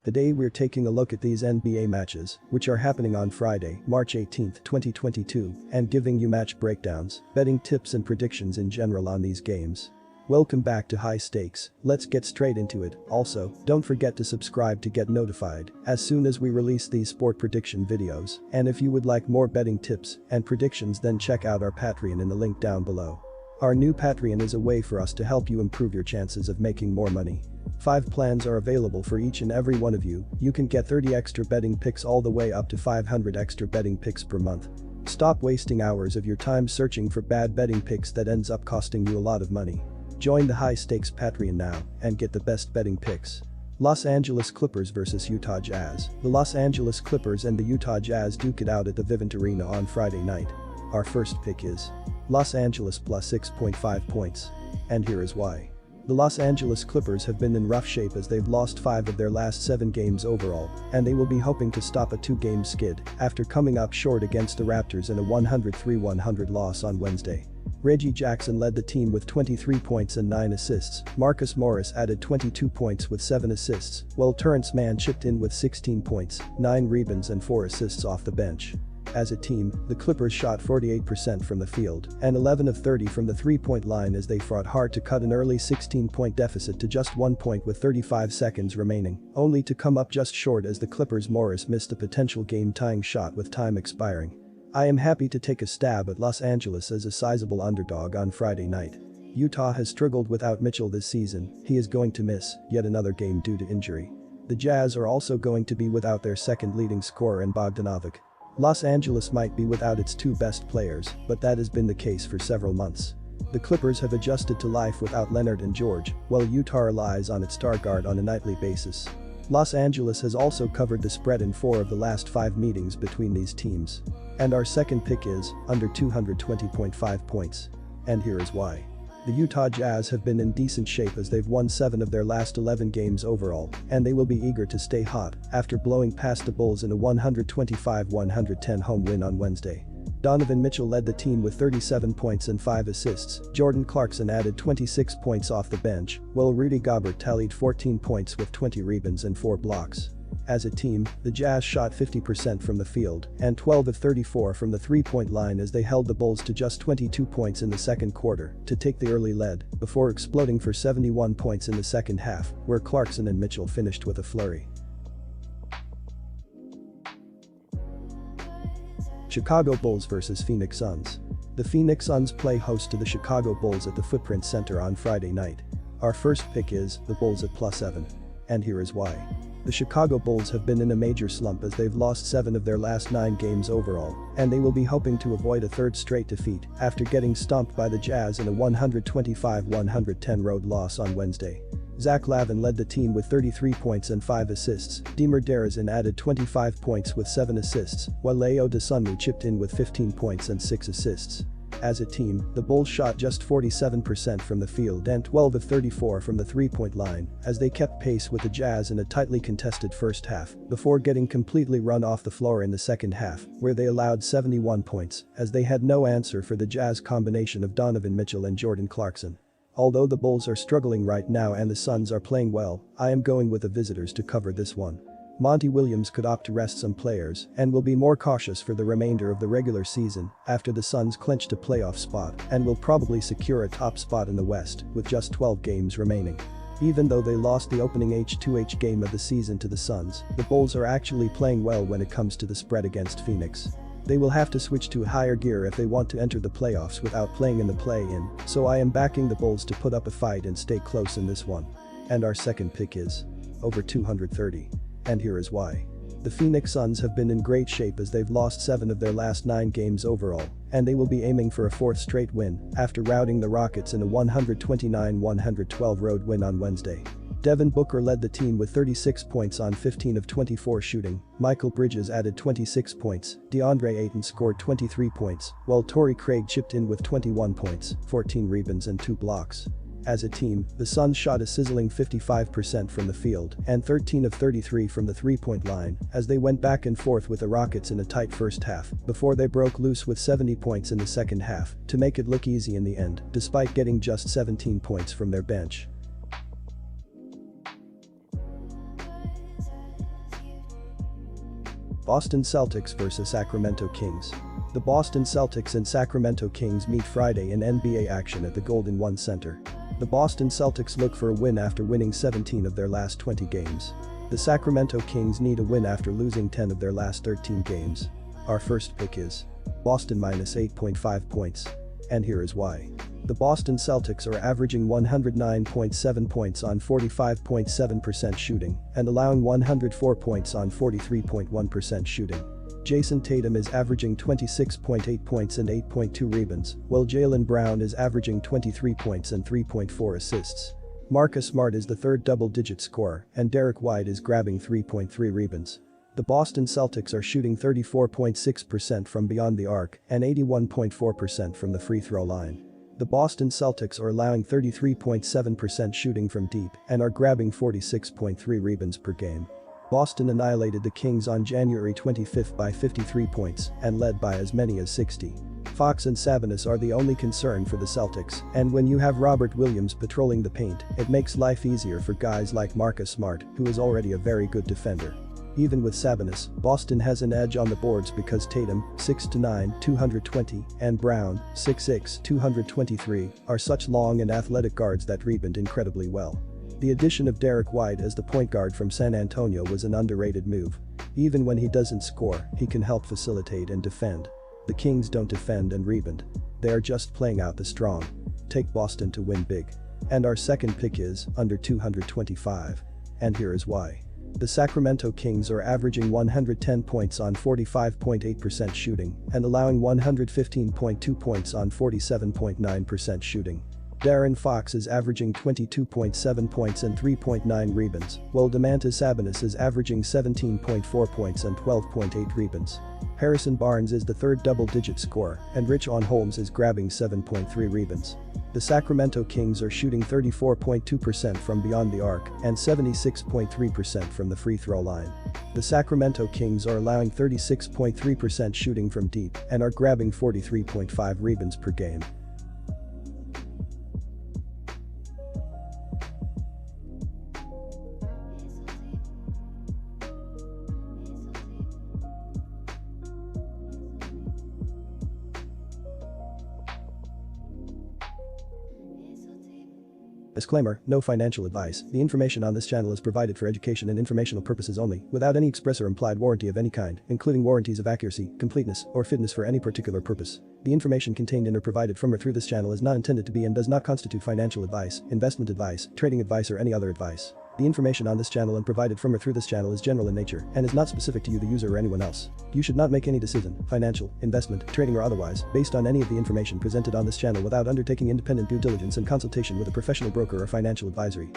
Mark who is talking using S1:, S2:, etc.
S1: Today we're taking a look at these NBA matches, which are happening on Friday, March 18, 2022, and giving you match breakdowns, betting tips and predictions in general on these games. Welcome back to High Stakes, let's get straight into it. Also, don't forget to subscribe to get notified as soon as we release these sport prediction videos, and if you would like more betting tips and predictions, then check out our Patreon in the link down below. Our new Patreon is a way for us to help you improve your chances of making more money. 5 plans are available for each and every one of you. You can get 30 extra betting picks all the way up to 500 extra betting picks per month. Stop wasting hours of your time searching for bad betting picks that ends up costing you a lot of money. Join the High Stakes Patreon now and get the best betting picks. Los Angeles Clippers vs Utah Jazz. The Los Angeles Clippers and the Utah Jazz duke it out at the Vivint Arena on Friday night. Our first pick is Los Angeles plus 6.5 points. And here is why. The Los Angeles Clippers have been in rough shape as they've lost 5 of their last 7 games overall, and they will be hoping to stop a 2-game skid after coming up short against the Raptors in a 103-100 loss on Wednesday. Reggie Jackson led the team with 23 points and 9 assists. Marcus Morris added 22 points with 7 assists, while Terrence Mann chipped in with 16 points, 9 rebounds and 4 assists off the bench. As a team, the Clippers shot 48% from the field and 11 of 30 from the three-point line as they fought hard to cut an early 16-point deficit to just 1 point with 35 seconds remaining, only to come up just short as the Clippers' Morris missed a potential game-tying shot with time expiring. I am happy to take a stab at Los Angeles as a sizable underdog on Friday night. Utah has struggled without Mitchell this season. He is going to miss yet another game due to injury. The Jazz are also going to be without their second leading scorer in Bogdanovic. Los Angeles might be without its 2 best players, but that has been the case for several months. The Clippers have adjusted to life without Leonard and George, while Utah relies on its star guard on a nightly basis. Los Angeles has also covered the spread in 4 of the last 5 meetings between these teams. And our second pick is under 220.5 points. And here is why. The Utah Jazz have been in decent shape as they've won 7 of their last 11 games overall, and they will be eager to stay hot after blowing past the Bulls in a 125-110 home win on Wednesday. Donovan Mitchell led the team with 37 points and 5 assists. Jordan Clarkson added 26 points off the bench, while Rudy Gobert tallied 14 points with 20 rebounds and 4 blocks. As a team, the Jazz shot 50% from the field and 12 of 34 from the three-point line as they held the Bulls to just 22 points in the second quarter to take the early lead before exploding for 71 points in the second half, where Clarkson and Mitchell finished with a flurry. Chicago Bulls vs Phoenix Suns. The Phoenix Suns play host to the Chicago Bulls at the Footprint Center on Friday night. Our first pick is the Bulls at plus 7. And here is why. The Chicago Bulls have been in a major slump as they've lost 7 of their last 9 games overall, and they will be hoping to avoid a 3rd straight defeat after getting stomped by the Jazz in a 125-110 road loss on Wednesday. Zach Lavin led the team with 33 points and 5 assists. Demar DeRozan added 25 points with 7 assists, while Ayo Dosunmu chipped in with 15 points and 6 assists. As a team, the Bulls shot just 47% from the field and 12 of 34 from the three-point line as they kept pace with the Jazz in a tightly contested first half before getting completely run off the floor in the second half, where they allowed 71 points as they had no answer for the Jazz combination of Donovan Mitchell and Jordan Clarkson. Although the Bulls are struggling right now and the Suns are playing well, I am going with the visitors to cover this one. Monty Williams could opt to rest some players and will be more cautious for the remainder of the regular season after the Suns clinched a playoff spot and will probably secure a top spot in the West with just 12 games remaining. Even though they lost the opening H2H game of the season to the Suns, the Bulls are actually playing well when it comes to the spread against Phoenix. They will have to switch to higher gear if they want to enter the playoffs without playing in the play-in, so I am backing the Bulls to put up a fight and stay close in this one. And our second pick is over 230. And here is why. The Phoenix Suns have been in great shape as they've lost 7 of their last 9 games overall, and they will be aiming for a 4th straight win after routing the Rockets in a 129-112 road win on Wednesday. Devin Booker led the team with 36 points on 15 of 24 shooting. Michael Bridges added 26 points. DeAndre Ayton scored 23 points, while Torrey Craig chipped in with 21 points, 14 rebounds and 2 blocks. As a team, the Suns shot a sizzling 55% from the field and 13 of 33 from the three-point line as they went back and forth with the Rockets in a tight first half before they broke loose with 70 points in the second half to make it look easy in the end, despite getting just 17 points from their bench. Boston Celtics vs Sacramento Kings. The Boston Celtics and Sacramento Kings meet Friday in NBA action at the Golden One Center. The Boston Celtics look for a win after winning 17 of their last 20 games. The Sacramento Kings need a win after losing 10 of their last 13 games. Our first pick is Boston minus 8.5 points. And here is why. The Boston Celtics are averaging 109.7 points on 45.7% shooting and allowing 104 points on 43.1% shooting. Jason Tatum is averaging 26.8 points and 8.2 rebounds, while Jaylen Brown is averaging 23 points and 3.4 assists. Marcus Smart is the third double-digit scorer, and Derek White is grabbing 3.3 rebounds. The Boston Celtics are shooting 34.6% from beyond the arc and 81.4% from the free throw line. The Boston Celtics are allowing 33.7% shooting from deep and are grabbing 46.3 rebounds per game. Boston annihilated the Kings on January 25 by 53 points and led by as many as 60. Fox and Sabonis are the only concern for the Celtics, and when you have Robert Williams patrolling the paint, it makes life easier for guys like Marcus Smart, who is already a very good defender. Even with Sabonis, Boston has an edge on the boards because Tatum, 6'9", 220, and Brown, 6'6", 223, are such long and athletic guards that rebound incredibly well. The addition of Derek White as the point guard from San Antonio was an underrated move. Even when he doesn't score, he can help facilitate and defend. The Kings don't defend and rebound. They are just playing out the strong. Take Boston to win big. And our second pick is under 225. And here is why. The Sacramento Kings are averaging 110 points on 45.8% shooting and allowing 115.2 points on 47.9% shooting. De'Aaron Fox is averaging 22.7 points and 3.9 rebounds, while Domantas Sabonis is averaging 17.4 points and 12.8 rebounds. Harrison Barnes is the third double-digit scorer, and Richaun Holmes is grabbing 7.3 rebounds. The Sacramento Kings are shooting 34.2% from beyond the arc and 76.3% from the free throw line. The Sacramento Kings are allowing 36.3% shooting from deep and are grabbing 43.5 rebounds per game. Disclaimer, no financial advice. The information on this channel is provided for education and informational purposes only, without any express or implied warranty of any kind, including warranties of accuracy, completeness, or fitness for any particular purpose. The information contained in or provided from or through this channel is not intended to be and does not constitute financial advice, investment advice, trading advice, or any other advice. The information on this channel and provided from or through this channel is general in nature and is not specific to you, the user, or anyone else. You should not make any decision, financial, investment, trading, or otherwise, based on any of the information presented on this channel without undertaking independent due diligence and consultation with a professional broker or financial advisory.